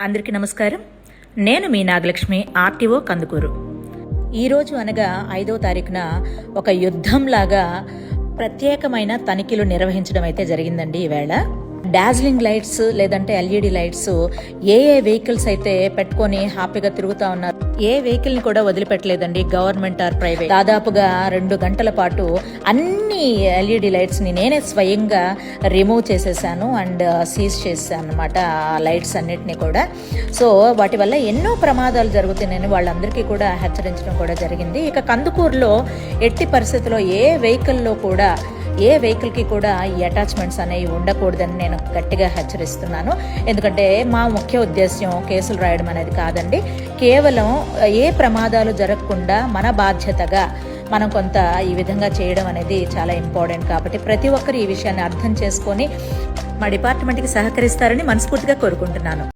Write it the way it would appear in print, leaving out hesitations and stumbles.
అందరికీ నమస్కారం. నేను మీ నాగలక్ష్మి, ఆర్టీఓ కందుకూరు. ఈరోజు అనగా 5వ తారీఖున ఒక యుద్ధంలాగా ప్రత్యేకమైన తనిఖీలు నిర్వహించడం అయితే జరిగిందండి. ఈవేళ డాజ్లింగ్ లైట్స్ లేదంటే ఎల్ఈడి లైట్స్ ఏ వెహికల్స్ అయితే పెట్టుకొని హ్యాపీగా తిరుగుతూ ఉన్నారు, ఏ వెహికల్ ని కూడా వదిలిపెట్టలేదండి, గవర్నమెంట్ ఆర్ ప్రైవేట్. దాదాపుగా 2 గంటల పాటు అన్ని ఎల్ఈడి లైట్స్ ని నేనే స్వయంగా రిమూవ్ చేసేసాను అండ్ సీజ్ చేశాను అనమాట, ఆ లైట్స్ అన్నిటినీ కూడా. సో వాటి వల్ల ఎన్నో ప్రమాదాలు జరుగుతున్నాయని వాళ్ళందరికీ కూడా హెచ్చరించడం కూడా జరిగింది. ఇక కందుకూరులో ఎట్టి పరిస్థితుల్లో ఏ వెహికల్కి కూడా ఈ అటాచ్మెంట్స్ అనేవి ఉండకూడదని నేను గట్టిగా హెచ్చరిస్తున్నాను. ఎందుకంటే మా ముఖ్య ఉద్దేశ్యం కేసులు రాయడం అనేది కాదండి. కేవలం ఏ ప్రమాదాలు జరగకుండా మన బాధ్యతగా మనం కొంత ఈ విధంగా చేయడం అనేది చాలా ఇంపార్టెంట్. కాబట్టి ప్రతి ఒక్కరు ఈ విషయాన్ని అర్థం చేసుకొని మా డిపార్ట్మెంట్కి సహకరిస్తారని మనస్ఫూర్తిగా కోరుకుంటున్నాను.